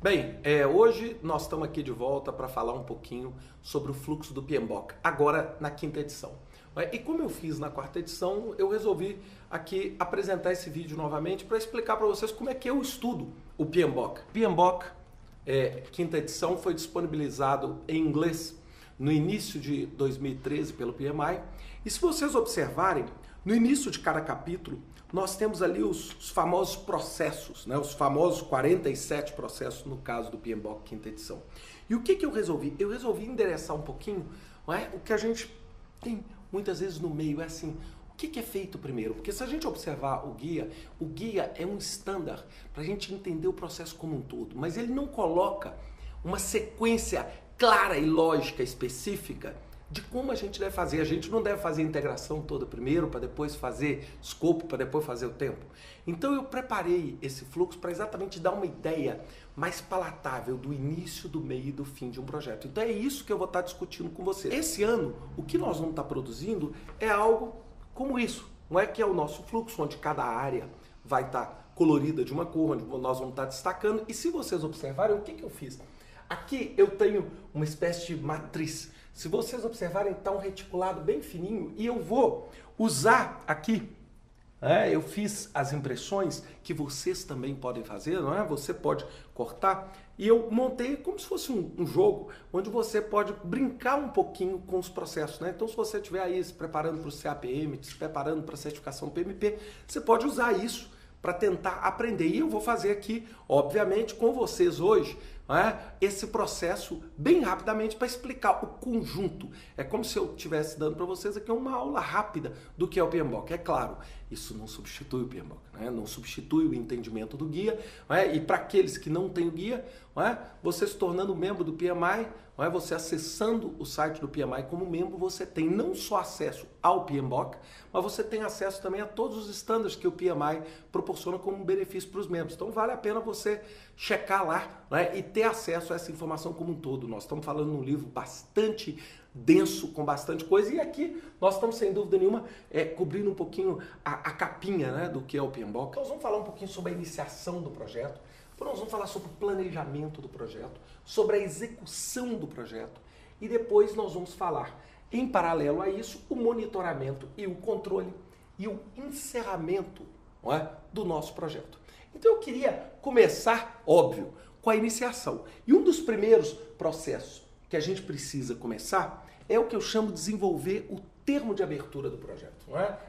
Bem, hoje nós estamos aqui de volta para falar um pouquinho sobre o fluxo do PMBOK, agora na quinta edição. E como eu fiz na quarta edição, eu resolvi aqui apresentar esse vídeo novamente para explicar para vocês como é que eu estudo o PMBOK. PMBOK, quinta edição, foi disponibilizado em inglês no início de 2013 pelo PMI. E se vocês observarem, no início de cada capítulo, nós temos ali os famosos processos, né? Os famosos 47 processos no caso do PMBOK quinta edição. E o que eu resolvi? Eu resolvi endereçar um pouquinho, não é? O que a gente tem muitas vezes no meio, é assim, o que é feito primeiro? Porque se a gente observar o guia é um standard para a gente entender o processo como um todo, mas ele não coloca uma sequência clara e lógica específica de como a gente deve fazer. A gente não deve fazer a integração toda primeiro, para depois fazer escopo, para depois fazer o tempo. Então eu preparei esse fluxo para exatamente dar uma ideia mais palatável do início, do meio e do fim de um projeto. Então é isso que eu vou estar discutindo com você. Esse ano, o que nós vamos estar produzindo é algo como isso. Não é que é o nosso fluxo, onde cada área vai estar colorida de uma cor, onde nós vamos estar destacando. E se vocês observarem, o que eu fiz? Aqui eu tenho uma espécie de matriz. Se vocês observarem, está um reticulado bem fininho e eu vou usar aqui, eu fiz as impressões que vocês também podem fazer, não é? Você pode cortar e eu montei como se fosse um jogo onde você pode brincar um pouquinho com os processos, né? Então se você estiver aí se preparando para o CAPM, se preparando para a certificação PMP, você pode usar isso para tentar aprender. E eu vou fazer aqui, obviamente, com vocês hoje, esse processo bem rapidamente para explicar o conjunto. É como se eu estivesse dando para vocês aqui uma aula rápida do que é o PMBOK. É claro, isso não substitui o PMBOK, não substitui o entendimento do guia. E para aqueles que não têm o guia, você se tornando membro do PMI, você acessando o site do PMI como membro, você tem não só acesso ao PMBOK, mas você tem acesso também a todos os estándares que o PMI proporciona como benefício para os membros. Então vale a pena você checar lá e ter acesso a essa informação como um todo. Nós estamos falando de um livro bastante denso, com bastante coisa, e aqui nós estamos sem dúvida nenhuma cobrindo um pouquinho a capinha do que é o PMBOK. Então nós vamos falar um pouquinho sobre a iniciação do projeto, depois nós vamos falar sobre o planejamento do projeto, sobre a execução do projeto, e depois nós vamos falar, em paralelo a isso, o monitoramento e o controle e o encerramento do nosso projeto. Então eu queria começar, óbvio, com a iniciação. E um dos primeiros processos que a gente precisa começar é o que eu chamo de desenvolver o termo de abertura do projeto.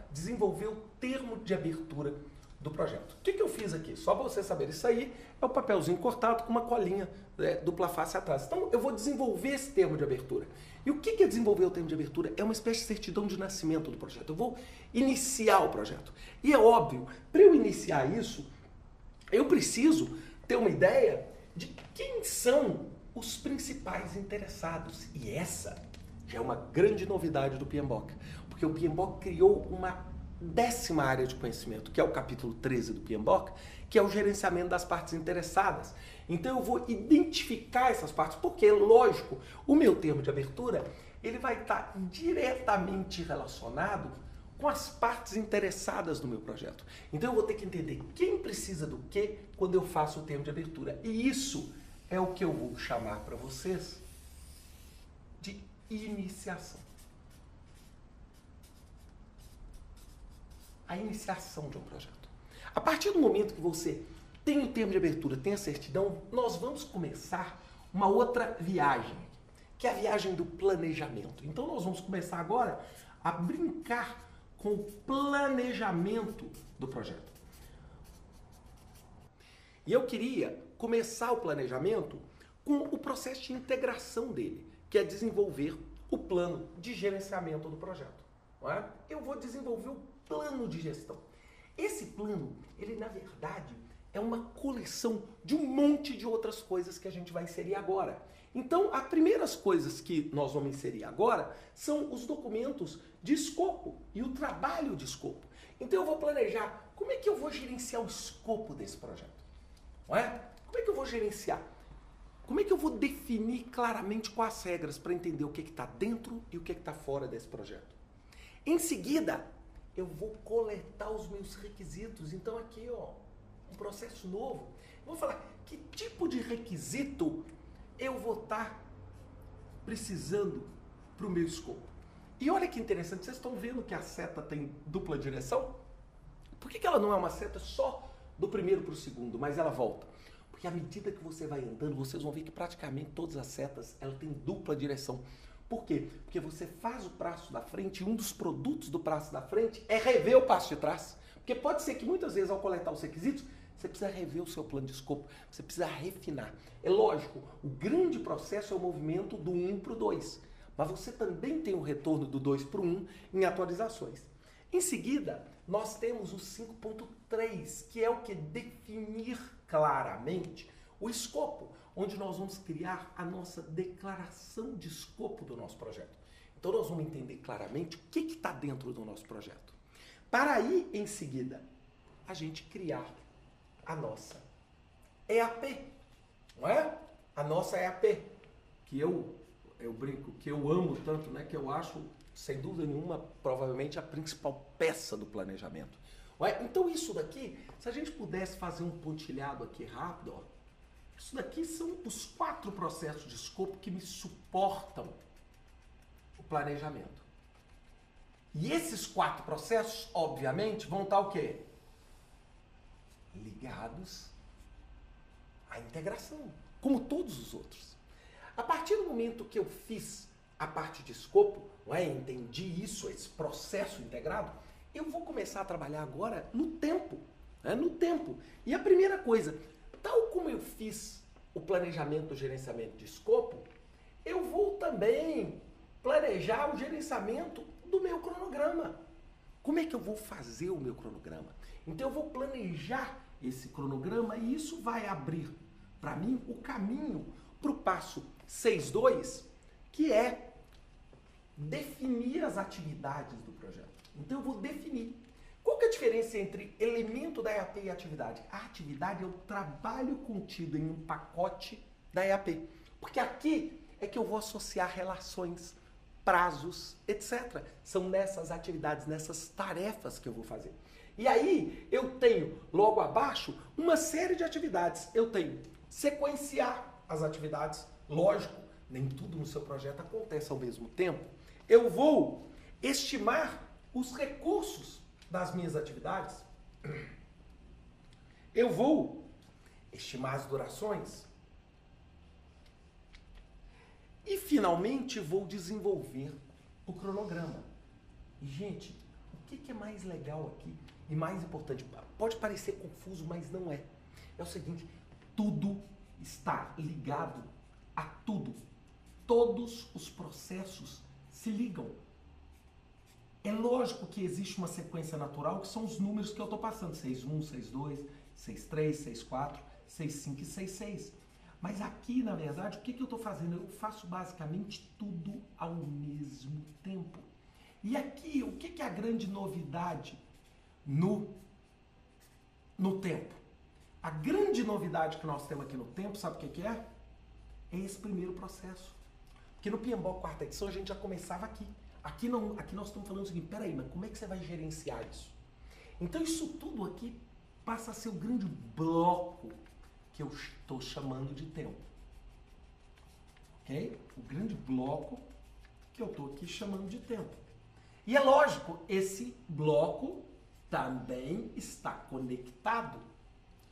Desenvolver o termo de abertura do projeto. O que eu fiz aqui? Só para você saber, isso aí é o papelzinho cortado com uma colinha dupla face atrás. Então eu vou desenvolver esse termo de abertura. E o que é desenvolver o termo de abertura? É uma espécie de certidão de nascimento do projeto. Eu vou iniciar o projeto. E é óbvio, para eu iniciar isso, eu preciso ter uma ideia de quem são os principais interessados. E essa já é uma grande novidade do PMBOK, porque o PMBOK criou uma 10ª área de conhecimento, que é o capítulo 13 do PMBOK, que é o gerenciamento das partes interessadas. Então eu vou identificar essas partes, porque, lógico, o meu termo de abertura ele vai estar diretamente relacionado com as partes interessadas no meu projeto. Então eu vou ter que entender quem precisa do que quando eu faço o termo de abertura. E isso é o que eu vou chamar para vocês de iniciação. A iniciação de um projeto. A partir do momento que você tem o termo de abertura, tem a certidão, nós vamos começar uma outra viagem, que é a viagem do planejamento. Então nós vamos começar agora a brincar com o planejamento do projeto. E eu queria começar o planejamento com o processo de integração dele, que é desenvolver o plano de gerenciamento do projeto. Eu vou desenvolver o plano de gestão. Esse plano, ele na verdade é uma coleção de um monte de outras coisas que a gente vai inserir agora. Então, as primeiras coisas que nós vamos inserir agora são os documentos de escopo e o trabalho de escopo. Então eu vou planejar como é que eu vou gerenciar o escopo desse projeto. Como é que eu vou gerenciar? Como é que eu vou definir claramente quais as regras para entender o que está dentro e o que está fora desse projeto? Em seguida, eu vou coletar os meus requisitos. Então aqui, um processo novo. Vou falar que tipo de requisito eu vou estar precisando para o meu escopo. E olha que interessante, vocês estão vendo que a seta tem dupla direção? Por que ela não é uma seta só do primeiro para o segundo, mas ela volta? Porque à medida que você vai andando, vocês vão ver que praticamente todas as setas ela tem dupla direção. Por quê? Porque você faz o passo da frente e um dos produtos do passo da frente é rever o passo de trás. Porque pode ser que muitas vezes ao coletar os requisitos, você precisa rever o seu plano de escopo, você precisa refinar. É lógico, o grande processo é o movimento do 1 para o 2. Mas você também tem o retorno do 2 para o 1 em atualizações. Em seguida, nós temos o 5.3, que é o que? Definir claramente o escopo, onde nós vamos criar a nossa declaração de escopo do nosso projeto. Então nós vamos entender claramente o que está dentro do nosso projeto. Para aí, em seguida, a gente criar a nossa EAP, não é? A nossa EAP, que eu brinco, que eu amo tanto, né? Que eu acho, sem dúvida nenhuma, provavelmente a principal peça do planejamento. Não é? Então isso daqui, se a gente pudesse fazer um pontilhado aqui rápido, ó, isso daqui são os 4 processos de escopo que me suportam o planejamento. E esses 4 processos, obviamente, vão estar o quê? Ligados à integração, como todos os outros. A partir do momento que eu fiz a parte de escopo, não é? Entendi isso, esse processo integrado, eu vou começar a trabalhar agora no tempo. Né? No tempo. E a primeira coisa, tal como eu fiz o planejamento, o gerenciamento de escopo, eu vou também planejar o gerenciamento do meu cronograma. Como é que eu vou fazer o meu cronograma? Então eu vou planejar esse cronograma e isso vai abrir para mim o caminho para o passo 6.2, que é definir as atividades do projeto. Então eu vou definir. Qual que é a diferença entre elemento da EAP e atividade? A atividade é o trabalho contido em um pacote da EAP. Porque aqui é que eu vou associar relações, prazos, etc. São nessas atividades, nessas tarefas que eu vou fazer. E aí eu tenho logo abaixo uma série de atividades. Eu tenho sequenciar as atividades, lógico, nem tudo no seu projeto acontece ao mesmo tempo. Eu vou estimar os recursos das minhas atividades. Eu vou estimar as durações. E, finalmente, vou desenvolver o cronograma. E, gente, o que é mais legal aqui e mais importante? Pode parecer confuso, mas não é. É o seguinte, tudo está ligado a tudo. Todos os processos se ligam. É lógico que existe uma sequência natural, que são os números que eu estou passando. 6.1, 6.2, 6.3, 6.4, 6.5 e 6.6. Mas aqui, na verdade, o que eu estou fazendo? Eu faço basicamente tudo ao mesmo tempo. E aqui, o que é a grande novidade no tempo? A grande novidade que nós temos aqui no tempo, sabe o que é? É esse primeiro processo. Porque no PMBOK quarta edição a gente já começava aqui. Aqui nós estamos falando o seguinte, peraí, mas como é que você vai gerenciar isso? Então isso tudo aqui passa a ser o grande bloco que eu estou chamando de tempo. Ok? O grande bloco que eu estou aqui chamando de tempo. E é lógico, esse bloco também está conectado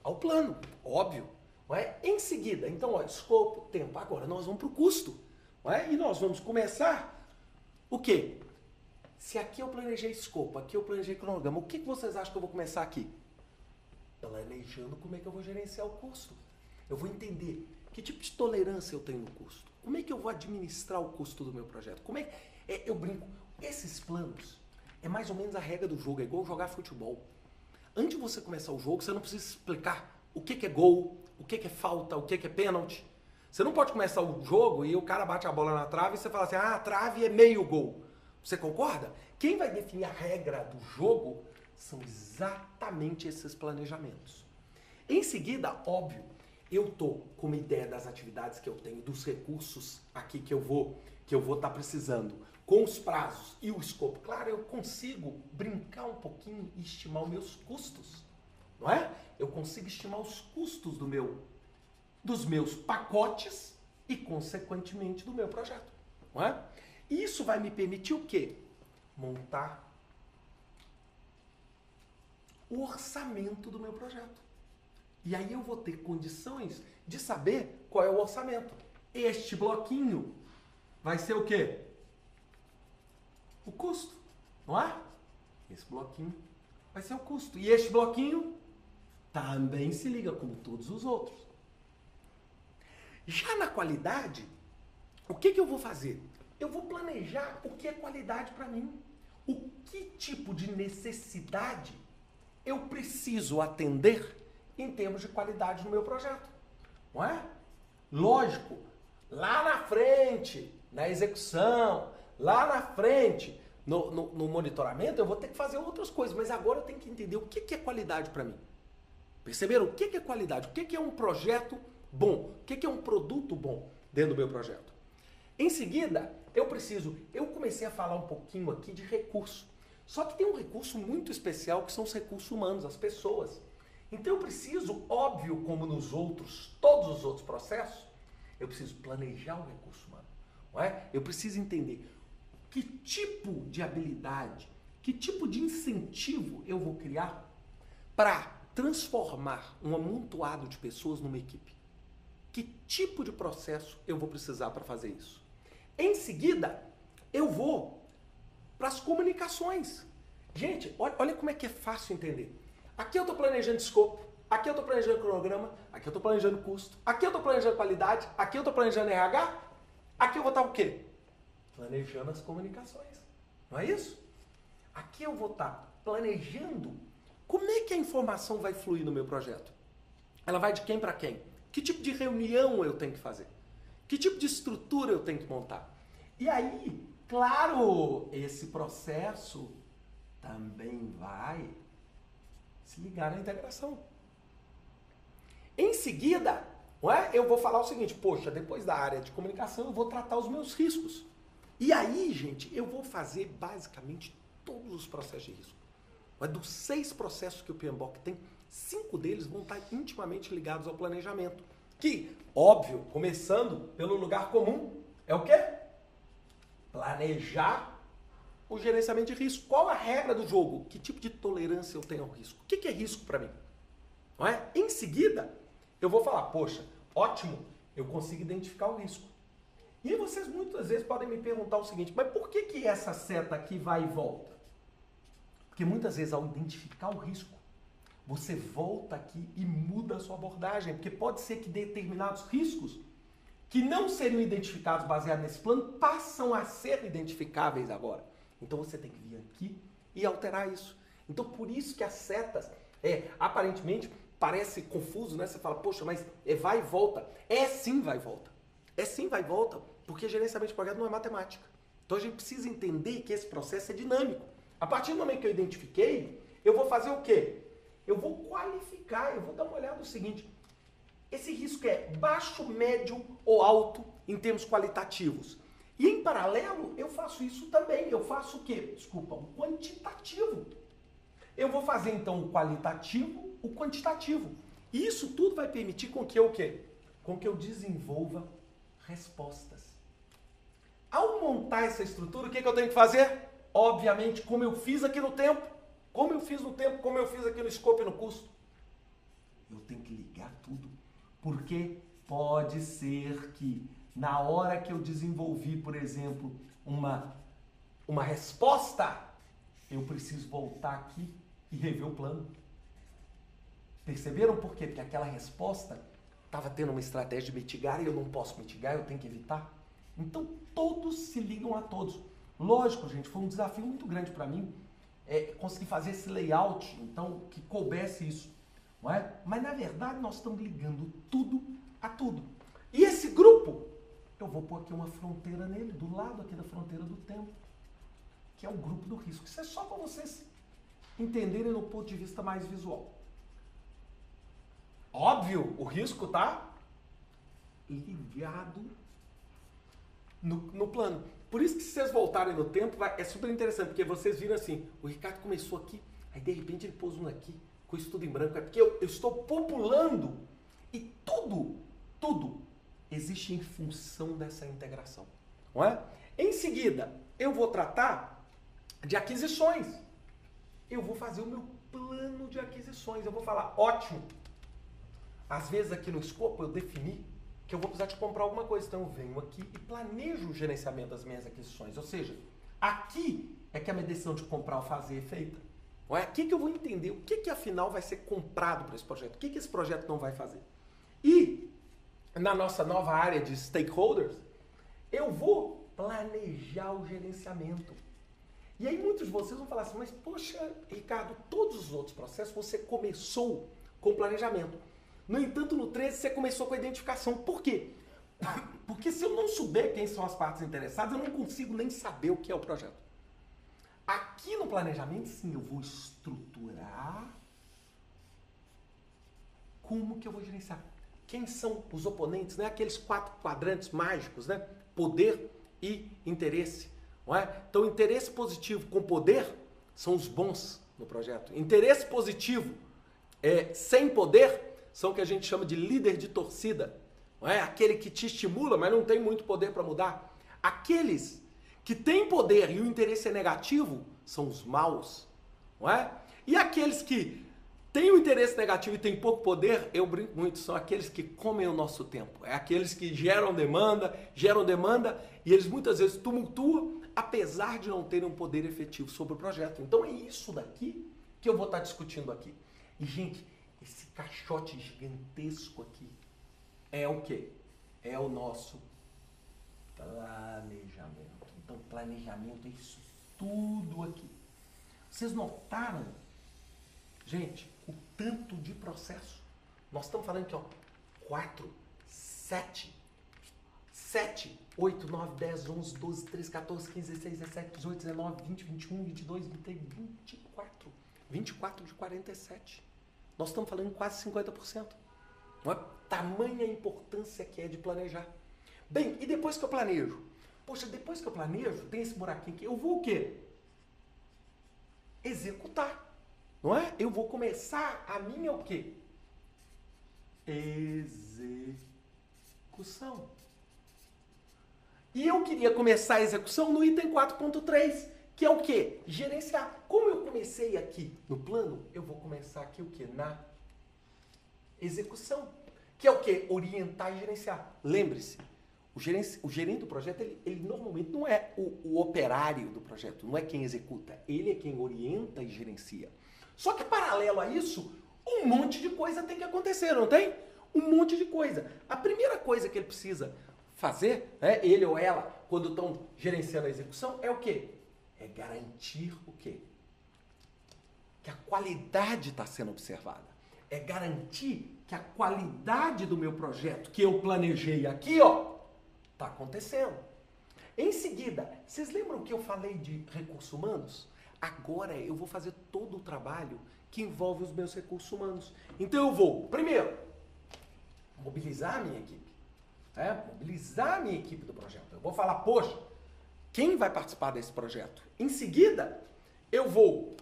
ao plano, óbvio. Não é? Em seguida, então, ó, escopo, tempo. Agora nós vamos para o custo. Não é? E nós vamos começar o quê? Se aqui eu planejei escopo, aqui eu planejei cronograma, o que vocês acham que eu vou começar aqui? Planejando como é que eu vou gerenciar o custo. Eu vou entender que tipo de tolerância eu tenho no custo. Como é que eu vou administrar o custo do meu projeto? Como eu brinco, esses planos é mais ou menos a regra do jogo, é igual jogar futebol. Antes de você começar o jogo, você não precisa explicar o que é gol, o que é falta, o que é pênalti. Você não pode começar o jogo e o cara bate a bola na trave e você fala assim, a trave é meio gol. Você concorda? Quem vai definir a regra do jogo são exatamente esses planejamentos. Em seguida, óbvio, eu estou com uma ideia das atividades que eu tenho, dos recursos aqui que eu vou estar precisando, com os prazos e o escopo. Claro, eu consigo brincar um pouquinho e estimar os meus custos. não é? Eu consigo estimar os custos dos meus pacotes e, consequentemente, do meu projeto, não é? E isso vai me permitir o quê? Montar o orçamento do meu projeto. E aí eu vou ter condições de saber qual é o orçamento. Este bloquinho vai ser o quê? O custo, não é? Esse bloquinho vai ser o custo. E este bloquinho também se liga como todos os outros. Já na qualidade, o que eu vou fazer? Eu vou planejar o que é qualidade para mim. O que tipo de necessidade eu preciso atender em termos de qualidade no meu projeto, não é? Lógico, lá na frente, na execução, lá na frente, no monitoramento, eu vou ter que fazer outras coisas, mas agora eu tenho que entender o que é qualidade para mim. Perceberam? O que é qualidade? O que é um projeto bom? O que é um produto bom dentro do meu projeto? Em seguida, eu comecei a falar um pouquinho aqui de recurso. Só que tem um recurso muito especial que são os recursos humanos, as pessoas. Então eu preciso, óbvio, como todos os outros processos, eu preciso planejar o recurso humano, não é? Eu preciso entender que tipo de habilidade, que tipo de incentivo eu vou criar para transformar um amontoado de pessoas numa equipe. Que tipo de processo eu vou precisar para fazer isso? Em seguida, eu vou para as comunicações. Gente, olha como é que é fácil entender. Aqui eu estou planejando escopo, aqui eu estou planejando cronograma, aqui eu estou planejando custo, aqui eu estou planejando qualidade, aqui eu estou planejando RH, aqui eu vou estar o quê? Planejando as comunicações. Não é isso? Aqui eu vou estar planejando como é que a informação vai fluir no meu projeto. Ela vai de quem para quem? Que tipo de reunião eu tenho que fazer? Que tipo de estrutura eu tenho que montar? E aí, claro, esse processo também vai se ligar na integração. Em seguida, não é? Eu vou falar o seguinte, poxa, depois da área de comunicação eu vou tratar os meus riscos. E aí, gente, eu vou fazer basicamente todos os processos de risco. Mas dos 6 processos que o PMBOK tem, 5 deles vão estar intimamente ligados ao planejamento. Que, óbvio, começando pelo lugar comum, é o quê? Planejar o gerenciamento de risco. Qual a regra do jogo? Que tipo de tolerância eu tenho ao risco? O que é risco para mim? Não é? Em seguida, eu vou falar, poxa, ótimo, eu consigo identificar o risco. E aí vocês muitas vezes podem me perguntar o seguinte, mas por que essa seta aqui vai e volta? Porque muitas vezes ao identificar o risco, você volta aqui e muda a sua abordagem, porque pode ser que determinados riscos que não seriam identificados baseados nesse plano passam a ser identificáveis agora. Então você tem que vir aqui e alterar isso. Então por isso que as setas, aparentemente, parece confuso, né? Você fala, poxa, mas vai e volta. É sim vai e volta. É sim vai e volta, porque gerenciamento de projeto não é matemática. Então a gente precisa entender que esse processo é dinâmico. A partir do momento que eu identifiquei, eu vou fazer o quê? Eu vou qualificar, eu vou dar uma olhada no seguinte, esse risco é baixo, médio ou alto em termos qualitativos. E em paralelo, eu faço isso também. Eu faço o quê? Desculpa, o quantitativo. Eu vou fazer então o qualitativo, o quantitativo. E isso tudo vai permitir com que eu o quê? Com que eu desenvolva respostas. Ao montar essa estrutura, o que eu tenho que fazer? Obviamente, como eu fiz aqui no tempo, como eu fiz no tempo, como eu fiz aqui no escopo e no custo. Eu tenho que ligar tudo. Porque pode ser que na hora que eu desenvolvi, por exemplo, uma resposta, eu preciso voltar aqui e rever o plano. Perceberam por quê? Porque aquela resposta estava tendo uma estratégia de mitigar e eu não posso mitigar, eu tenho que evitar. Então todos se ligam a todos. Lógico, gente, foi um desafio muito grande para mim conseguir fazer esse layout, então, que coubesse isso. Não é? Mas na verdade nós estamos ligando tudo a tudo. E esse grupo, eu vou pôr aqui uma fronteira nele, do lado aqui da fronteira do tempo, que é o grupo do risco. Isso é só para vocês entenderem no ponto de vista mais visual. Óbvio, o risco está ligado no plano. Por isso que se vocês voltarem no tempo, é super interessante, porque vocês viram assim, o Ricardo começou aqui, aí de repente ele pôs um aqui, com isso tudo em branco, é porque eu estou populando e tudo existe em função dessa integração, não é? Em seguida, eu vou tratar de aquisições. Eu vou fazer o meu plano de aquisições. Eu vou falar, ótimo, às vezes aqui no escopo eu defini que eu vou precisar de comprar alguma coisa. Então eu venho aqui e planejo o gerenciamento das minhas aquisições. Ou seja, aqui é que a minha decisão de comprar ou fazer é feita. Não é aqui que eu vou entender o que afinal vai ser comprado para esse projeto. O que esse projeto não vai fazer. E na nossa nova área de stakeholders, eu vou planejar o gerenciamento. E aí muitos de vocês vão falar assim, mas poxa, Ricardo, todos os outros processos você começou com planejamento. No entanto, no 13 você começou com a identificação. Por quê? Porque se eu não souber quem são as partes interessadas, eu não consigo nem saber o que é o projeto. Aqui no planejamento, sim, eu vou estruturar como que eu vou gerenciar. Quem são os oponentes, né? Aqueles 4 quadrantes mágicos, né? Poder e interesse. Não é? Então, interesse positivo com poder são os bons no projeto. Interesse positivo sem poder são o que a gente chama de líder de torcida. Não é? Aquele que te estimula, mas não tem muito poder para mudar. Aqueles que têm poder e o interesse é negativo são os maus. Não é? E aqueles que têm o interesse negativo e têm pouco poder, eu brinco muito, são aqueles que comem o nosso tempo. É aqueles que geram demanda e eles muitas vezes tumultuam, apesar de não terem um poder efetivo sobre o projeto. Então é isso daqui que eu vou estar discutindo aqui. E, gente, esse caixote gigantesco aqui é o quê? É o nosso planejamento. Então, planejamento é isso tudo aqui. Vocês notaram, gente, o tanto de processo? Nós estamos falando aqui, ó, 4, 7, 8, 9, 10, 11, 12, 13, 14, 15, 16, 17, 18, 19, 20, 21, 22, 23, 24. 24 de 47. Nós estamos falando em quase 50%. Não é? Tamanha importância que é de planejar. Bem, e depois que eu planejo? Poxa, depois que eu planejo, tem esse buraquinho aqui. Eu vou o quê? Executar. Não é? Eu vou começar a minha o quê? Execução. E eu queria começar a execução no item 4.3, que é o quê? Gerenciar. Como eu comecei aqui no plano, eu vou começar aqui o quê? Na execução. Que é o quê? Orientar e gerenciar. Lembre-se, o gerente do projeto, ele normalmente não é o operário do projeto, não é quem executa. Ele é quem orienta e gerencia. Só que paralelo a isso, um monte de coisa tem que acontecer, não tem? Um monte de coisa. A primeira coisa que ele precisa fazer, né, ele ou ela, quando estão gerenciando a execução, é o quê? É garantir o quê? Que a qualidade está sendo observada. É garantir que a qualidade do meu projeto que eu planejei aqui, ó, está acontecendo. Em seguida, vocês lembram que eu falei de recursos humanos? Agora eu vou fazer todo o trabalho que envolve os meus recursos humanos. Então eu vou, primeiro, mobilizar a minha equipe. Mobilizar a minha equipe do projeto. Eu vou falar, poxa, quem vai participar desse projeto? Em seguida, eu vou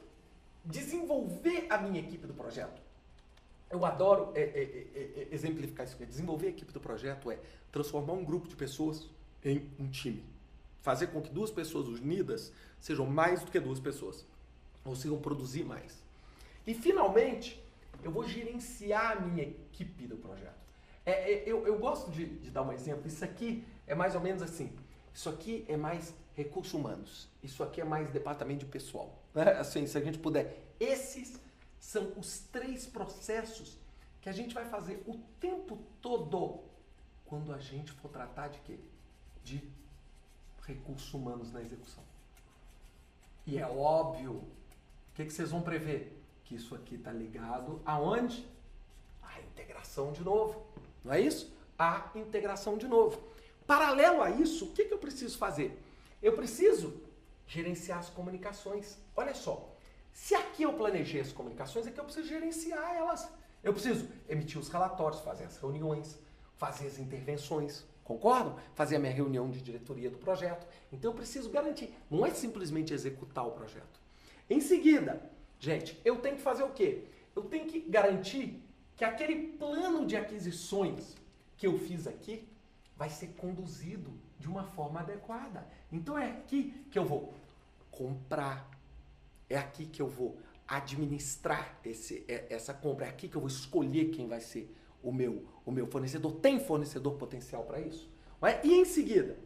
desenvolver a minha equipe do projeto. Eu adoro exemplificar isso. Desenvolver a equipe do projeto é transformar um grupo de pessoas em um time. Fazer com que 2 pessoas unidas sejam mais do que 2 pessoas. Ou consigam produzir mais. E, finalmente, eu vou gerenciar a minha equipe do projeto. Eu gosto de dar um exemplo. Isso aqui é mais ou menos assim. Isso aqui é mais recursos humanos. Isso aqui é mais departamento de pessoal. Né? Assim, se a gente puder. Esses são os 3 processos que a gente vai fazer o tempo todo quando a gente for tratar de quê? De recursos humanos na execução. E é óbvio. O que vocês vão prever? Que isso aqui está ligado aonde? À integração de novo. Não é isso? A integração de novo. Paralelo a isso, o que eu preciso fazer? Eu preciso gerenciar as comunicações. Olha só, se aqui eu planejei as comunicações, aqui eu preciso gerenciar elas. Eu preciso emitir os relatórios, fazer as reuniões, fazer as intervenções. Concordam? Fazer a minha reunião de diretoria do projeto. Então eu preciso garantir. Não é simplesmente executar o projeto. Em seguida, gente, eu tenho que fazer o quê? Eu tenho que garantir que aquele plano de aquisições que eu fiz aqui vai ser conduzido de uma forma adequada. Então é aqui que eu vou comprar, é aqui que eu vou administrar essa compra, é aqui que eu vou escolher quem vai ser o meu fornecedor. Tem fornecedor potencial para isso? E em seguida,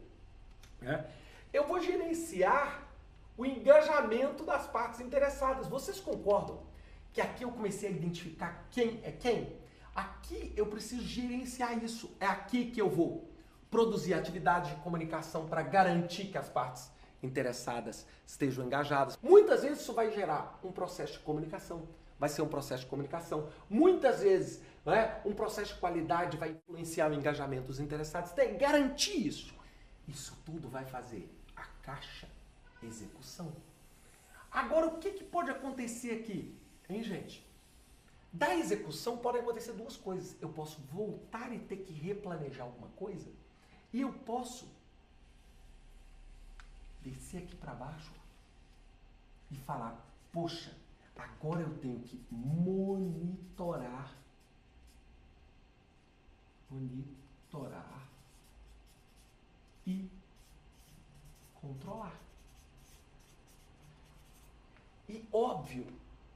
eu vou gerenciar o engajamento das partes interessadas. Vocês concordam que aqui eu comecei a identificar quem é quem? Aqui eu preciso gerenciar isso. É aqui que eu vou produzir atividade de comunicação para garantir que as partes interessadas estejam engajadas. Muitas vezes isso vai gerar um processo de comunicação. Vai ser um processo de comunicação. Muitas vezes, um processo de qualidade vai influenciar o engajamento dos interessados. Tem que garantir isso. Isso tudo vai fazer a caixa execução. Agora, o que pode acontecer aqui? Hein, gente? Da execução podem acontecer duas coisas. Eu posso voltar e ter que replanejar alguma coisa e eu posso descer aqui para baixo e falar, poxa, agora eu tenho que monitorar e controlar. E óbvio,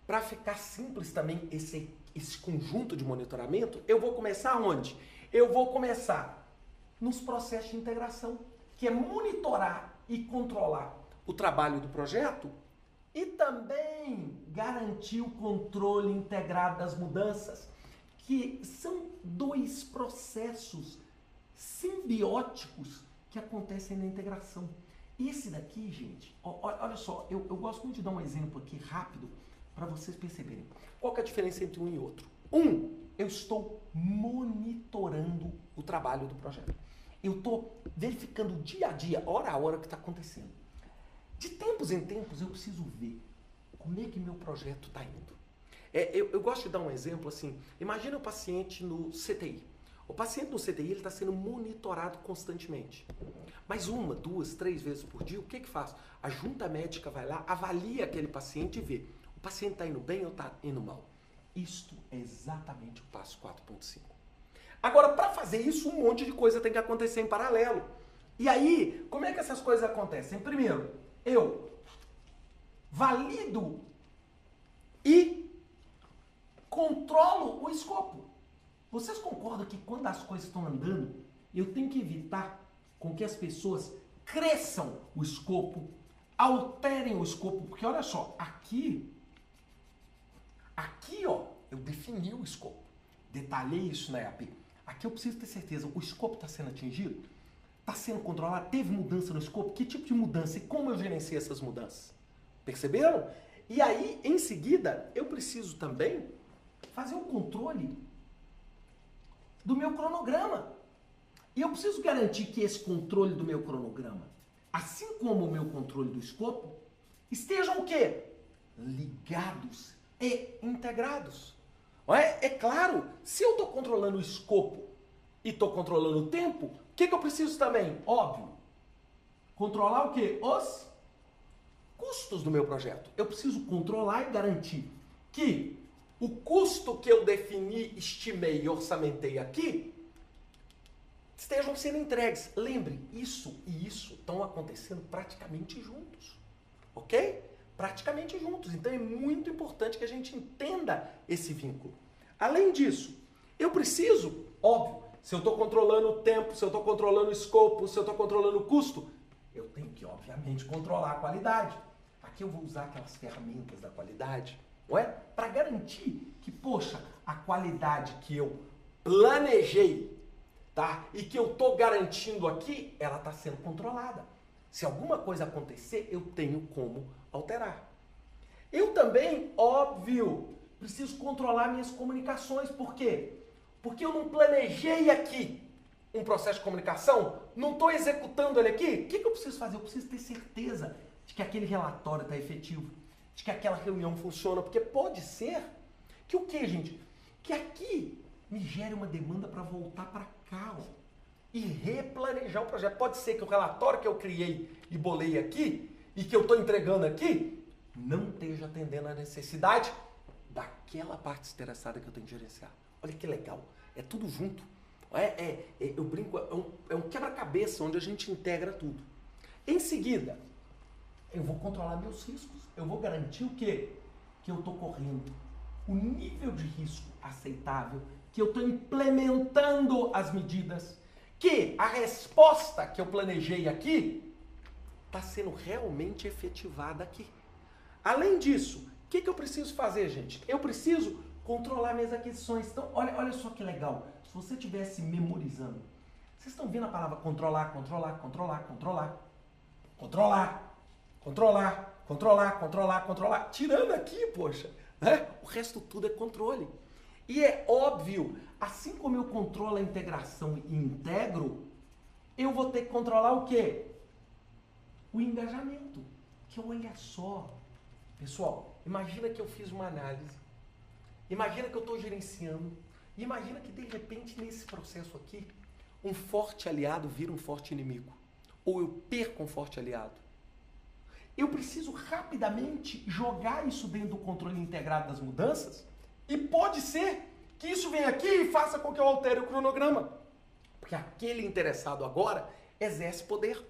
para ficar simples também esse conjunto de monitoramento, eu vou começar onde? Eu vou começar nos processos de integração, que é monitorar e controlar o trabalho do projeto e também garantir o controle integrado das mudanças, que são dois processos simbióticos que acontecem na integração. Esse daqui, gente, olha só, eu gosto muito de dar um exemplo aqui rápido para vocês perceberem. Qual que é a diferença entre um e outro? Eu estou monitorando o trabalho do projeto. Eu estou verificando dia a dia, hora a hora, o que está acontecendo. De tempos em tempos, eu preciso ver como é que meu projeto está indo. Eu gosto de dar um exemplo assim. Imagina o paciente no CTI. O paciente no CTI está sendo monitorado constantemente. Mas 1, 2, 3 vezes por dia, o que faz? A junta médica vai lá, avalia aquele paciente e vê. O paciente está indo bem ou está indo mal? Isto é exatamente o passo 4.5. Agora, para fazer isso, um monte de coisa tem que acontecer em paralelo. E aí, como é que essas coisas acontecem? Primeiro, eu valido e controlo o escopo. Vocês concordam que quando as coisas estão andando, eu tenho que evitar com que as pessoas cresçam o escopo, alterem o escopo, porque olha só, aqui, ó, eu defini o escopo, detalhei isso na EAP. Aqui eu preciso ter certeza, o escopo está sendo atingido? Está sendo controlado? Teve mudança no escopo? Que tipo de mudança e como eu gerenciei essas mudanças? Perceberam? E aí, em seguida, eu preciso também fazer um controle do meu cronograma. E eu preciso garantir que esse controle do meu cronograma, assim como o meu controle do escopo, estejam o quê? Ligados e integrados. É claro, se eu estou controlando o escopo e estou controlando o tempo, o que eu preciso também? Óbvio, controlar o quê? Os custos do meu projeto. Eu preciso controlar e garantir que o custo que eu defini, estimei e orçamentei aqui estejam sendo entregues. Lembre, isso e isso estão acontecendo praticamente juntos, ok? Praticamente juntos. Então é muito importante que a gente entenda esse vínculo. Além disso, eu preciso, óbvio, se eu estou controlando o tempo, se eu estou controlando o escopo, se eu estou controlando o custo, eu tenho que, obviamente, controlar a qualidade. Aqui eu vou usar aquelas ferramentas da qualidade, não é? Para garantir que, poxa, a qualidade que eu planejei, tá? E que eu estou garantindo aqui, ela está sendo controlada. Se alguma coisa acontecer, eu tenho como alterar. Eu também, óbvio, preciso controlar minhas comunicações. Por quê? Porque eu não planejei aqui um processo de comunicação, não estou executando ele aqui. O que eu preciso fazer? Eu preciso ter certeza de que aquele relatório está efetivo, de que aquela reunião funciona, porque pode ser que o quê, gente? Que aqui me gere uma demanda para voltar para cá, ó, e replanejar o projeto. Pode ser que o relatório que eu criei e bolei aqui, e que eu estou entregando aqui, não esteja atendendo a necessidade daquela parte interessada que eu tenho que gerenciar. Olha que legal, é tudo junto. Eu brinco, é um quebra-cabeça onde a gente integra tudo. Em seguida, eu vou controlar meus riscos. Eu vou garantir o quê? Que eu estou correndo o nível de risco aceitável, que eu estou implementando as medidas, que a resposta que eu planejei aqui está sendo realmente efetivada aqui. Além disso, o que eu preciso fazer, gente? Eu preciso controlar minhas aquisições. Então, olha só que legal. Se você estivesse memorizando, vocês estão vendo a palavra controlar, controlar, controlar, controlar, controlar, controlar, controlar, controlar, controlar. Tirando aqui, poxa, né? O resto tudo é controle. E é óbvio, assim como eu controlo a integração e integro, eu vou ter que controlar o quê? O engajamento. Que olha só, pessoal, imagina que eu fiz uma análise, imagina que eu estou gerenciando, imagina que de repente nesse processo aqui, um forte aliado vira um forte inimigo, ou eu perco um forte aliado. Eu preciso rapidamente jogar isso dentro do controle integrado das mudanças, e pode ser que isso venha aqui e faça com que eu altere o cronograma, porque aquele interessado agora exerce poder.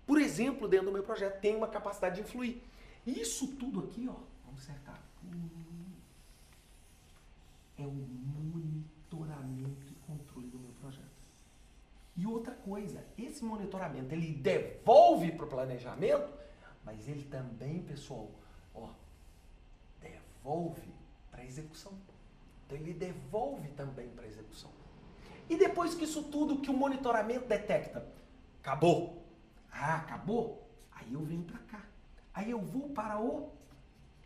Por exemplo, dentro do meu projeto, tem uma capacidade de influir. Isso tudo aqui, ó, vamos cercar. É o monitoramento e controle do meu projeto. E outra coisa, esse monitoramento, ele devolve para o planejamento, mas ele também, pessoal, ó, devolve para a execução. Então ele devolve também para a execução. E depois que isso tudo que o monitoramento detecta, acabou. Ah, acabou? Aí eu venho para cá. Aí eu vou para o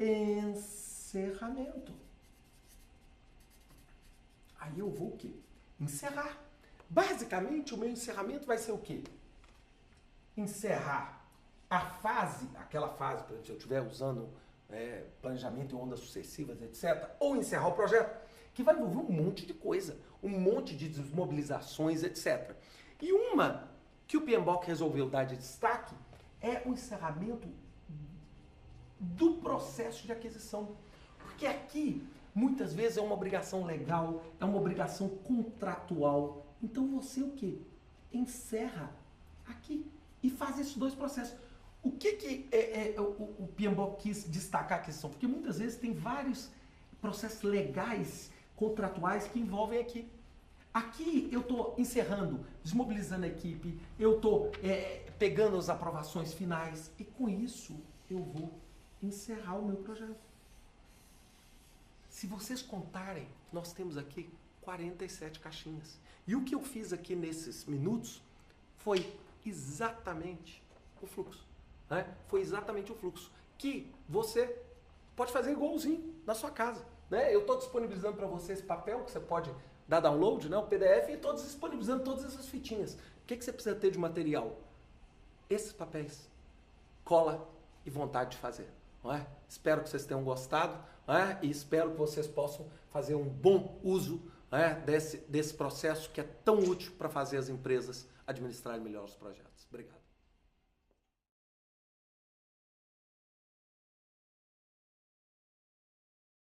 encerramento. Aí eu vou o quê? Encerrar. Basicamente, o meu encerramento vai ser o quê? Encerrar a fase, aquela fase, por exemplo, se eu estiver usando planejamento em ondas sucessivas, etc., ou encerrar o projeto, que vai envolver um monte de coisa, um monte de desmobilizações, etc. E uma que o PMBOK resolveu dar de destaque é o encerramento do processo de aquisição. Porque aqui, muitas vezes, é uma obrigação legal, é uma obrigação contratual. Então você o quê? Encerra aqui e faz esses dois processos. O que o PMBOK quis destacar a aquisição? Porque muitas vezes tem vários processos legais, contratuais que envolvem aqui. Aqui eu estou encerrando, desmobilizando a equipe, eu estou pegando as aprovações finais e com isso eu vou encerrar o meu projeto. Se vocês contarem, nós temos aqui 47 caixinhas. E o que eu fiz aqui nesses minutos foi exatamente o fluxo. Né? Foi exatamente o fluxo que você pode fazer igualzinho na sua casa. Né? Eu estou disponibilizando para você esse papel que você pode dar download, né? O PDF, e estou disponibilizando todas essas fitinhas. O que você precisa ter de material? Esses papéis. Cola e vontade de fazer. Não é? Espero que vocês tenham gostado, não é? E espero que vocês possam fazer um bom uso, não é? desse processo que é tão útil para fazer as empresas administrarem melhor os projetos. Obrigado.